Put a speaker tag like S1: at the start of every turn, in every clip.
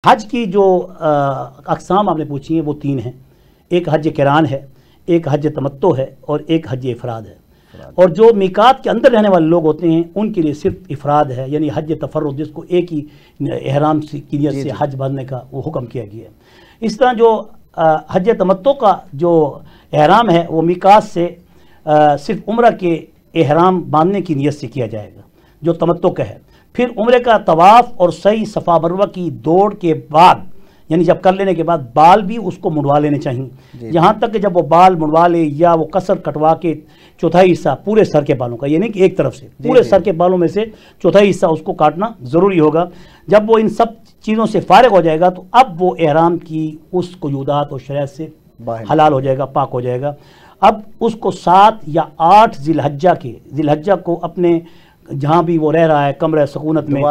S1: हज की जो अक़साम आपने पूछी हैं वो तीन हैं। एक हज किरान है, एक हज तमत्तो है और एक हज इफ़राद है। और जो मीकात के अंदर रहने वाले लोग होते हैं उनके लिए सिर्फ इफ़राद है, यानी हज तफर्रुद, जिसको एक ही एहराम की नियत से हज बांधने का वो हुक्म किया गया है। इस तरह जो हज तमत्तो का जो एहराम है वो मीकात से सिर्फ उम्र के एहराम बांधने की नियत से किया जाएगा जो तमत्तो का है। फिर उम्रे का तवाफ़ और सही सफ़ा मरवा की दौड़ के बाद, यानी जब कर लेने के बाद बाल भी उसको मुड़वा लेने चाहिए। यहाँ तक कि जब वो बाल मुड़वा ले या वो कसर कटवा के चौथाई हिस्सा पूरे सर के बालों का, यानी कि एक तरफ से पूरे सर के बालों में से चौथाई हिस्सा उसको काटना ज़रूरी होगा। जब वो इन सब चीज़ों से फारिग हो जाएगा तो अब वो एहराम की उस कुयूदात और शरैत से हलाल हो जाएगा, पाक हो जाएगा। अब उसको 7 या 8 ज़िलहज्जा को अपने जहाँ भी वो रह रहा है कमरे सकूनत में,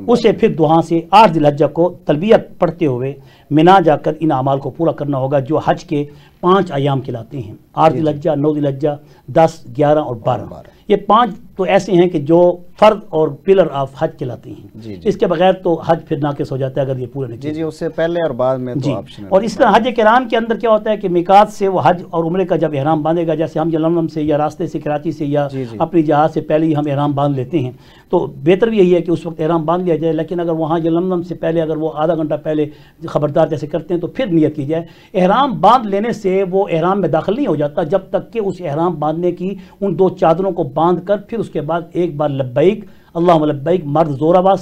S1: उसे फिर वहाँ से 8 ज़िलहज्जा को तलबिया पढ़ते हुए मिना जाकर इन अमाल को पूरा करना होगा जो हज के 5 अयाम कहलाते हैं। 8 ज़िलहज्जा, 9 ज़िलहज्जा, 10, 11 और 12। ये 5 तो ऐसे हैं कि जो फ़र्द और पिलर ऑफ हज कहलाते हैं। इसके बगैर तो हज फिर नाक़िस हो जाता है अगर ये पूरे नहीं।
S2: जी, उससे पहले और बाद में तो ऑप्शन।
S1: और इस तरह हज किरान के अंदर क्या होता है कि मीकात से वो हज और उम्रे का जब एहराम बांधेगा, जैसे हम यलमलम से या रास्ते से कराची से या अपनी जहाज़ से पहले ही हम एहराम बांध लेते हैं, तो बेहतर भी यही है कि उस वक्त एहराम बांध लिया जाए। लेकिन अगर वहाँ यलमलम से पहले अगर वो आधा घंटा पहले खबरदार जैसे करते हैं तो फिर नियत की जाए। एहराम बांध लेने से वो एहराम में दाखिल नहीं हो जाता जब तक कि उस एहराम बांधने की उन 2 चादरों को बांध कर फिर उसके बाद एक बार लब्बैक अल्लाहुम्मा लब्बैक, मर्द ज़ोर आवाज़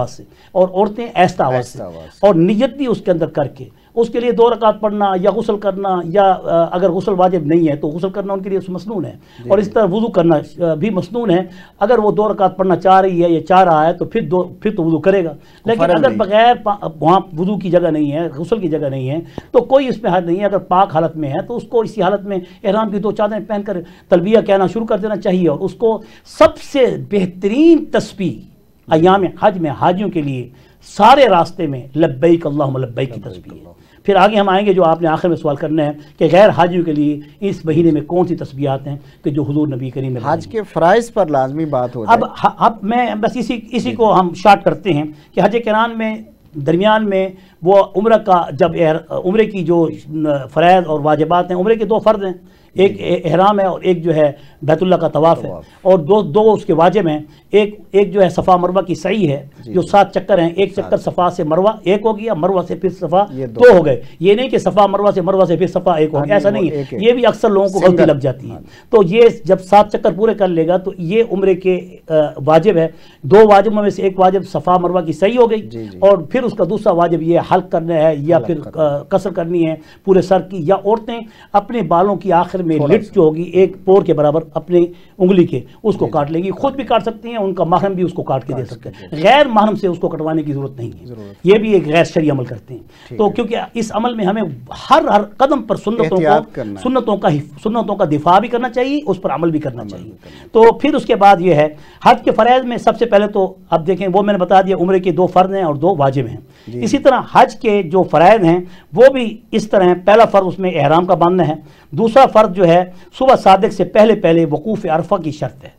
S1: से और औरतें ऐसा आवाज़ से, और नियत भी उसके अंदर करके उसके लिए 2 रकात पढ़ना या गुस्ल करना, या अगर गुस्ल वाजिब नहीं है तो गुस्ल करना उनके लिए मसनून है। और इस तरह वुज़ू करना भी मसनून है। अगर वो 2 रकात पढ़ना चाह रही है या चाह रहा है तो फिर तो वुज़ू करेगा। लेकिन अगर बगैर वहाँ वुज़ू की जगह नहीं है, गुस्ल की जगह नहीं है, तो कोई इसमें हद नहीं है। अगर पाक हालत में है तो उसको इसी हालत में एहराम की 2 चादरें पहनकर तलबिया कहना शुरू कर देना चाहिए। और उसको सबसे बेहतरीन तस्बीह अय्याम हज में हाजियों के लिए सारे रास्ते में लब्बैक अल्लाहुम्मा लब्बैक की तस्बीह है। फिर आगे हम आएंगे जो आपने आखिर में सवाल करना है कि गैर हाजियों के लिए इस महीने में कौन सी तस्बीहात हैं कि जो हुजूर नबी करीम में
S2: हज के फ़राइज़ पर लाजमी बात हो जाए।
S1: अब मैं बस इसी को हम शार्ट करते हैं कि हज किरान में दरमियान में वो उम्र का जब उम्रे की जो फ़राइज़ और वाजिबात हैं, उम्रे के 2 फ़र्ज़ हैं, एक एहराम है और एक जो है बैतुल्लाह का तवाफ़ है। और दो उसके वाजिब हैं। एक जो है सफ़ा मरवा की सही है जो 7 चक्कर हैं। एक चक्कर सफ़ा से मरवा 1 हो गया, मरवा से फिर सफ़ा 2 हो गए। ये नहीं कि सफ़ा मरवा से फिर सफ़ा 1 हो गया, ऐसा नहीं है। ये भी अक्सर लोगों को गलती लग जाती है। तो ये जब 7 चक्कर पूरे कर लेगा तो ये उम्रे के वाजिब है। 2 वाजिबों में से एक वाजिब सफ़ा मरवा की सही हो गई और फिर उसका दूसरा वाजिब ये हल्क करना है या फिर कसर करनी है पूरे सर की। या औरतें अपने बालों की आखिर में लिट जो होगी एक पोर के बराबर अपनी उंगली के उसको काट लेगी। खुद भी काट सकती हैं, उनका महरम भी उसको काट के दे सकते हैं। गैर महरम से उसको कटवाने की जरूरत नहीं है। ये भी एक गैर शरई अमल करते हैं। तो क्योंकि इस अमल में हमें हर कदम पर सुन्नतों का दिफा भी करना चाहिए, उस पर अमल भी करना चाहिए। तो फिर उसके बाद ये है हज के फ़राइज़ में सबसे पहले तो अब देखें वो मैंने बता दिया उम्रे के 2 फ़र्ज़ हैं और 2 वाजिब हैं। इसी तरह हज के जो फ़राइज़ हैं वो भी इस तरह है। पहला फ़र्ज़ उसमें एहराम का बांधना है। दूसरा फ़र्ज़ जो है सुबह सादिक से पहले वकूफ़ अरफा की शर्त है।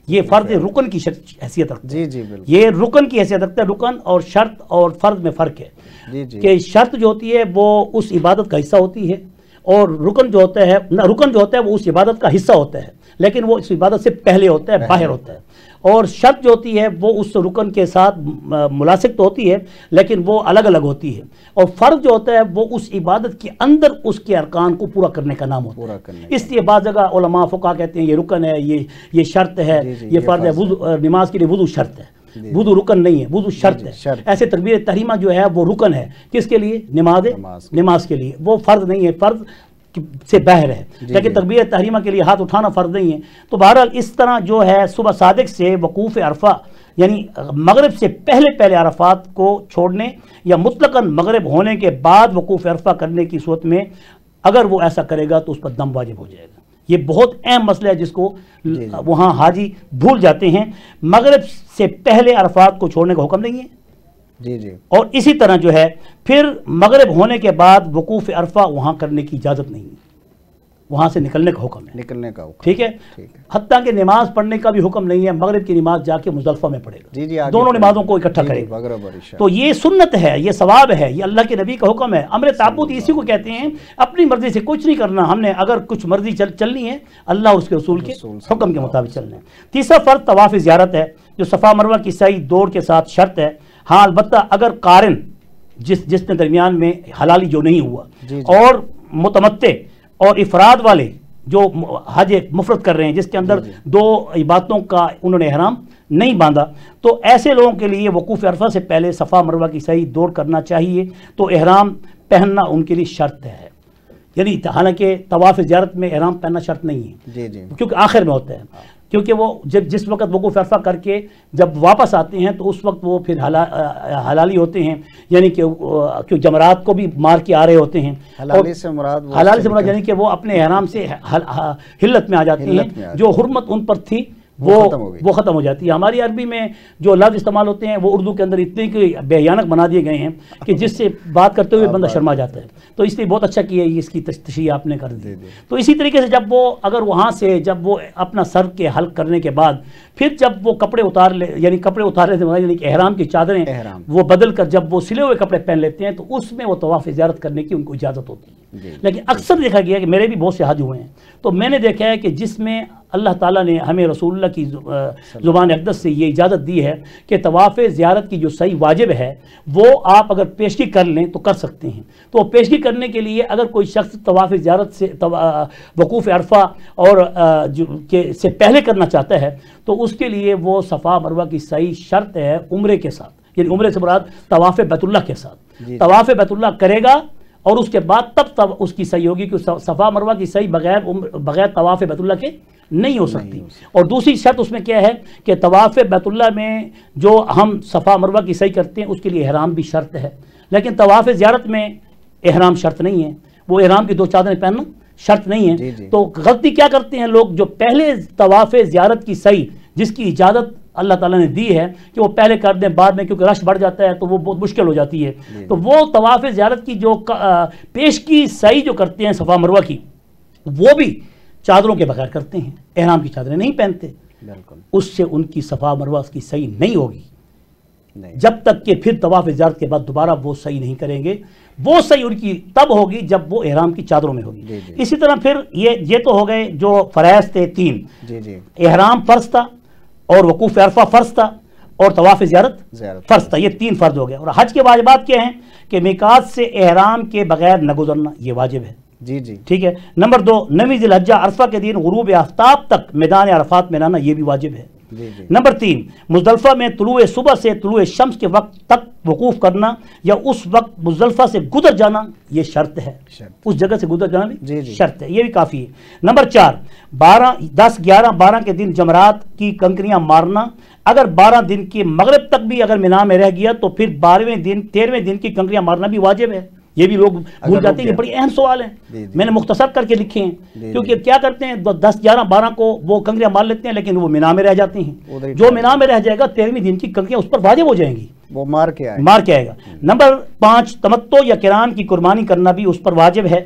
S1: ये फ़र्ज़ रुकन की हैसियत रखता है। ये रुकन की हैसियत रखता है। रुकन और शर्त और फ़र्ज़ में फ़र्क है कि शर्त जो होती है वो उस इबादत का हिस्सा होती है और रुकन जो होता है वो उस इबादत का हिस्सा होता है, लेकिन वो इस इबादत से पहले होता है, बाहर होता है। और शर्त जो होती है वो उस रुकन के साथ मुलासिक तो होती है लेकिन वो अलग अलग होती है। और फ़र्ज़ जो होता है वो उस इबादत के अंदर उसके अरकान को पूरा करने का नाम होता है। इसलिए बाज़ जगह उलमा फ़ुक़हा कहते हैं ये रुकन है, ये शर्त है, ये फ़र्ज़ है। वुज़ू नमाज के लिए वुज़ू शर्त है, वुज़ू रुकन नहीं है, वुज़ू शर्त है। ऐसे तकबीर तहरीमा जो है वो रुकन है किसके लिए? नमाज के लिए। वो फ़र्ज़ नहीं है, फ़र्ज़ से बाहर है। लेकिन तकबीर तहरीमा के लिए हाथ उठाना फ़र्ज़ नहीं है। तो बहरहाल इस तरह जो है सुबह सादिक से वकूफ़ अरफा यानी मगरिब से पहले अरफात को छोड़ने या मुतलकन मगरिब होने के बाद वकूफ़ अरफा करने की सूरत में अगर वो ऐसा करेगा तो उस पर दम वाजिब हो जाएगा। ये बहुत अहम मसला है जिसको वहाँ हाजी भूल जाते हैं। मगरिब से पहले अरफात को छोड़ने का हुक्म नहीं है। और इसी तरह जो है फिर मगरिब होने के बाद वकूफ़ अरफा वहाँ करने की इजाज़त नहीं है। वहाँ से निकलने का हुक्म है,
S2: निकलने का हुक्म,
S1: ठीक है। हत्ता कि नमाज पढ़ने का भी हुक्म नहीं है, मगरिब की नमाज जाके मुजल्फा में पढ़ेगा,
S2: जी जी,
S1: दोनों नमाजों को इकट्ठा करेगा। तो ये सुन्नत है, ये सवाब है, ये अल्लाह के नबी का हुक्म है। अमर ताबूत इसी को कहते हैं, अपनी मर्जी से कुछ नहीं करना हमने, अगर कुछ मर्जी चलनी है अल्लाह और उसके रसूल के हुक्म के मुताबिक चलना है। तीसरा फर्ज तवाफ़ ज़ियारत है, जो सफ़ा मरवा की सही दौड़ के साथ शर्त है। हाँ, अलबत्ता अगर कारिन जिसने दरमियान में हलाली जो नहीं हुआ और मुतमत्ते और इफराद वाले जो हज मुफरत कर रहे हैं, जिसके अंदर दो इबादतों का उन्होंने ihram नहीं बांधा, तो ऐसे लोगों के लिए वकूफ़ अरफा से पहले सफ़ा मरवा की सही दौड़ करना चाहिए। तो ihram पहनना उनके लिए शर्त है, यानी हालांकि तवाफ़ ज़ियारत में ihram पहनना शर्त नहीं है, जी जी, क्योंकि आखिर में होता है। क्योंकि वो जिस वक्त वकूफ़ अरफा करके जब वापस आते हैं तो उस वक्त वो फिर हलाली होते हैं, यानी कि जमरात को भी मार के आ रहे होते हैं। हलाली से मुराद यानी कि वो अपने ihram से हिल्लत में आ जाते हैं, जो हुर्मत उन पर थी वो ख़त्म हो जाती है। हमारी अरबी में जो लफ्ज़ इस्तेमाल होते हैं वो उर्दू के अंदर इतने बेयानक बना दिए गए हैं कि जिससे बात करते हुए बंदा शर्मा जाता है। तो इसलिए बहुत अच्छा किया इसकी तशरीह आपने कर दी। तो इसी तरीके से जब वो अगर वहाँ से जब वो अपना सर के हल्क करने के बाद फिर जब वो कपड़े उतार ले, यानी कपड़े उतारने से यानी कि ihram की चादरें वो बदल कर जब वो सिले हुए कपड़े पहन लेते हैं तो उसमें वो तवाफ़ ज़ियारत करने की उनको इजाज़त होती है। लेकिन अक्सर देखा गया कि मेरे भी बहुत से हज हुए हैं, तो मैंने देखा है कि जिसमें अल्लाह ताला ने हमें रसूलुल्लाह की ज़ुबान अक़दस से ये इजाज़त दी है कि तवाफ़ ज़ियारत की जो सही वाजिब है वो आप अगर पेशगी कर लें तो कर सकते हैं। तो पेशगी करने के लिए अगर कोई शख्स तवाफ़ ज़ियारत से वकूफ़ अरफा और से पहले करना चाहता है तो उसके लिए वो सफ़ा मरवा की सही शर्त है उम्रे के साथ, यानी उम्रे से मुराद तवाफ़ बैतुल्लाह के साथ। तवाफ़ बैतुल्लाह करेगा और उसके बाद तब उसकी सही होगी कि सफ़ा मरवा की सही बगैर तवाफ़ बैतुल्लाह के नहीं हो सकती। और दूसरी शर्त उसमें क्या है कि तवाफ़ बैतुल्लाह में जो हम सफ़ा मरवा की सही करते हैं उसके लिए ihram भी शर्त है, लेकिन तवाफ़ ज़ियारत में ihram शर्त नहीं है, वो ihram की दो चादरें पहनना शर्त नहीं है। तो गलती क्या करते हैं लोग, जो पहले तवाफ़ ज़ियारत की सही जिसकी इजाज़त अल्लाह ताला ने दी है कि वो पहले कर दें, बाद में क्योंकि रश बढ़ जाता है तो वो बहुत मुश्किल हो जाती है, तो वो तवाफ़ ज़ियारत की जो पेश की सही जो करते हैं सफ़ा मरवा की वो भी चादरों के बगैर करते हैं, ihram की चादरें नहीं पहनते, उससे उनकी सफ़ा मरवा की सही नहीं होगी जब तक कि फिर तवाफ़ ज़ियारत के बाद दोबारा वो सही नहीं करेंगे। वो सही उनकी तब होगी जब वो ihram की चादरों में होगी। इसी तरह फिर ये तो हो गए जो फ़राइज़ थे तीन, ihram फ़र्ज़ था और वकूफ़ अरफा फ़र्ज़ था और तवाफ़ ज़ियारत फ़र्ज़ था, ये तीन फ़र्ज़ हो गए। और हज के वाजिबात क्या हैं कि मीकात से ihram के बगैर न गुजरना, ये वाजिब है, जी जी, ठीक है। नंबर 2, 9 ज़िलहज्जा अरफा के दिन गुरूब आफ्ताब तक मैदान अरफात में रहना, ये भी वाजिब है। नंबर 3, मुज़दलिफ़ा में तुलुए सुबह से तुलुए शम्स के वक्त तक वकूफ़ करना या उस वक्त मुज़दलिफ़ा से गुजर जाना, ये शर्त है, उस जगह से गुजर जाना भी शर्त है, ये भी काफ़ी है। नंबर 4, 12, 10, 11, 12 के दिन जमरात की कंकरियाँ मारना, अगर 12 दिन के मगरिब तक भी अगर मिना में रह गया तो फिर 12वें दिन 13वें दिन की कंकरियाँ मारना भी वाजिब है। ये भी लोग भूल जाते हैं, ये बड़ी अहम सवाल है, मैंने मुख्तसर करके लिखे हैं, क्योंकि क्या करते हैं 10, 11, 12 को वो कंकरियाँ मार लेते हैं लेकिन वो मिना में रह जाती हैं। जो मिना में रह जाएगा 13वें दिन की कंकरियाँ उस पर वाजिब हो जाएंगी, वो मार के आएगा। नंबर 5, तमत्तो या किरान की कुर्बानी करना भी उस पर वाजिब है,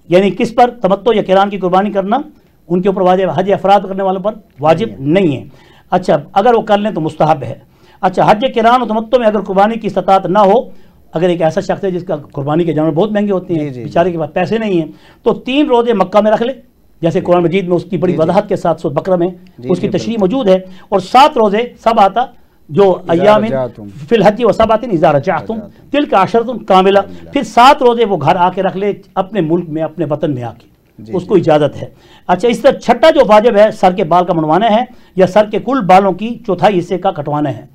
S1: यानी किस पर, तमत्तो या किरान की कुर्बानी करना उनके ऊपर वाजिब है, हज अफराद करने वालों पर वाजिब नहीं है। अच्छा, अगर वो कर लें तो मुस्तहब है। अच्छा, हज किरान और तमत्तो में अगर कुर्बानी की इस्तात ना हो, अगर एक ऐसा शख्स है जिसका कुर्बानी के जानवर बहुत महंगे होते हैं, बेचारे के पास पैसे नहीं हैं, तो 3 रोज़े मक्का में रख ले, जैसे कुरान मजीद में उसकी बड़ी वजाहत के साथ सूरह बकरा में उसकी तशरीह मौजूद है। और 7 रोज़े सब आता जो अय्यामिन फिल हज्ज व सबातिन इज़ा रजअतुम तिल्का अशरतुन कामिला, फिर 7 रोज़े वो घर आके रख ले अपने मुल्क में, अपने वतन में आके, उसको इजाज़त है। अच्छा, इस तरह छठा जो वाजिब है सर के बाल का मुंडवाना है या सर के कुल बालों की चौथाई हिस्से का कटवाना है।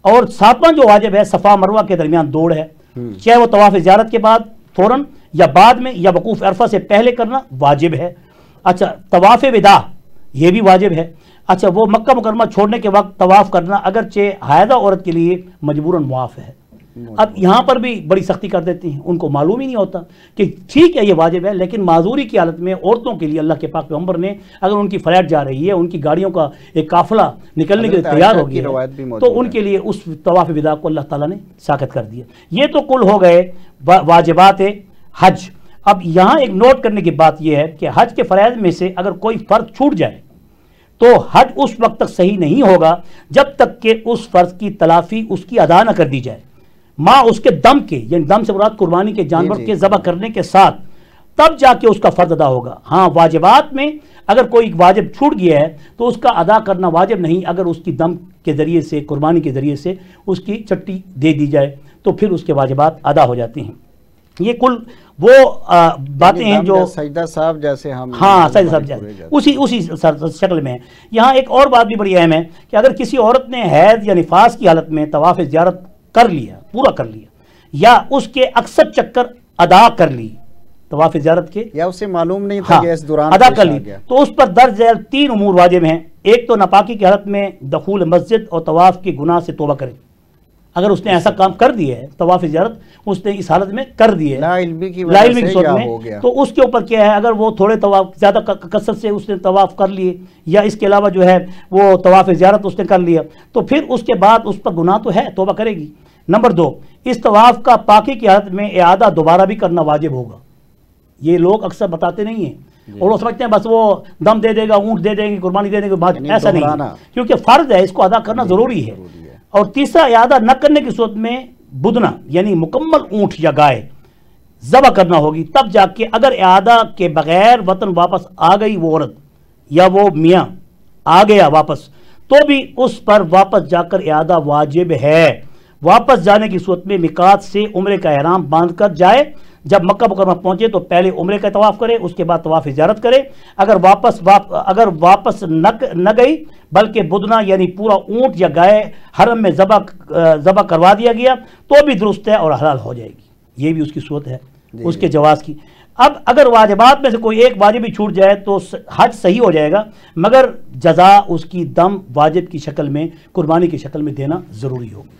S1: और 7वां जो वाजिब है सफ़ा मरवा के दरमियान दौड़ है, चाहे वो तवाफ़ ज़ियारत के बाद फौरन या बाद में या वकूफ़ अरफा से पहले करना वाजिब है। अच्छा, तवाफ़ विदा ये भी वाजिब है। अच्छा, वो मक्का मुकरमा छोड़ने के वक्त तवाफ़ करना अगरचे हायदा औरत के लिए मजबूरन मुआफ़ है। अब यहाँ पर भी बड़ी सख्ती कर देती हैं, उनको मालूम ही नहीं होता कि ठीक है ये वाजिब है, लेकिन माजूरी की हालत में औरतों के लिए अल्लाह के पाक पैगंबर ने अगर उनकी फ्लाइट जा रही है, उनकी गाड़ियों का एक काफिला निकलने के लिए तैयार हो गया तो उनके लिए उस तवाफ़ विदा को अल्लाह ताला ने साकत कर दिया। ये तो कुल हो गए वाजिबात हज। اب یہاں ایک نوٹ کرنے کی بات یہ ہے کہ حج کے فرائض میں سے اگر کوئی فرض چھوٹ جائے تو حج اس وقت تک صحیح نہیں ہوگا جب تک کہ اس فرض کی تلافی اس کی ادا نہ کر دی جائے، ماں اس کے دم کے، یعنی دم سے مراد قربانی کے جانور کے ذبح کرنے کے ساتھ، تب جا کے اس کا فرض ادا ہوگا۔ ہاں واجبات میں اگر کوئی واجب چھوٹ گیا ہے تو اس کا ادا کرنا واجب نہیں، اگر اس کی دم کے ذریعے سے، قربانی کے ذریعے سے اس کی چٹی دے دی جائے تو پھر اس کے واجبات ادا ہو جاتی ہیں۔ یہ کل وہ باتیں ہیں جو
S2: سجدہ صاحب جیسے ہم،
S1: ہاں سجدہ صاحب جیسے اسی شکل میں ہیں۔ یہاں ایک اور بات بھی بڑی اہم ہے کہ اگر کسی عورت نے حیض یا نفاس کی حالت میں طواف زیارت کر لیا، پورا کر لیا، یا اس کے اکثر چکر ادا کر لی طواف زیارت کے،
S2: یا اسے معلوم نہیں تھا کہ اس دوران
S1: ادا کر لی، تو اس پر درج ذیل 3 امور واجب ہیں۔ ایک تو ناپاکی کی حالت میں دخول مسجد اور طواف کے گناہ سے توبہ کرے۔ اگر اس نے ایسا کام کر دیا ہے، طواف زیارت اس نے اس حالت میں کر دی ہے،
S2: لا علمی کی
S1: صورت میں، تو اس کے اوپر کیا ہے، اگر وہ تھوڑے طواف زیادہ کثرت سے اس نے طواف کر لیے، یا اس کے علاوہ جو ہے وہ طواف زیارت اس نے کر لیا، تو پھر اس کے بعد اس پر گناہ تو ہے، توبہ کرے گی۔ نمبر 2، اس طواف کا پاکی کی حالت میں اعادہ دوبارہ بھی کرنا واجب ہوگا۔ یہ لوگ اکثر بتاتے نہیں ہیں اور وہ سمجھتے ہیں بس وہ دم دے دے گا، اونٹ دے دیں گے، قربانی دے دیں گے، ایسا نہیں، کیونکہ فرض ہے، اس کو ادا کرنا ضروری ہے۔ اور تیسرا، اعادہ نہ کرنے کی صورت میں بدنا یعنی مکمل اونٹ یا گائے ذبح کرنا ہوگی، تب جا کے اگر اعادہ کے بغیر وطن واپس آ گئی وہ عورت یا وہ میاں آ گیا واپس، تو بھی اس پر واپس جا کر اعادہ واجب ہے۔ واپس جانے کی صورت میں میقات سے عمرے کا احرام باندھ کر جائے، جب مکہ مکرمہ پہنچے تو پہلے عمرے کا طواف کرے، اس کے بعد طواف زیارت کرے۔ اگر واپس نہ گئی بلکہ بدنا یعنی پورا اونٹ یا گائے حرم میں ذبح کروا دیا گیا تو بھی درست ہے اور حلال ہو جائے گی۔ یہ بھی اس کی صورت ہے اس کے جواز کی۔ اب اگر واجبات میں سے کوئی ایک واجب بھی چھوٹ جائے تو حج صحیح ہو جائے گا، مگر جزا اس کی دم واجب کی شکل میں، قربانی کی شکل میں دینا ضروری ہوگی۔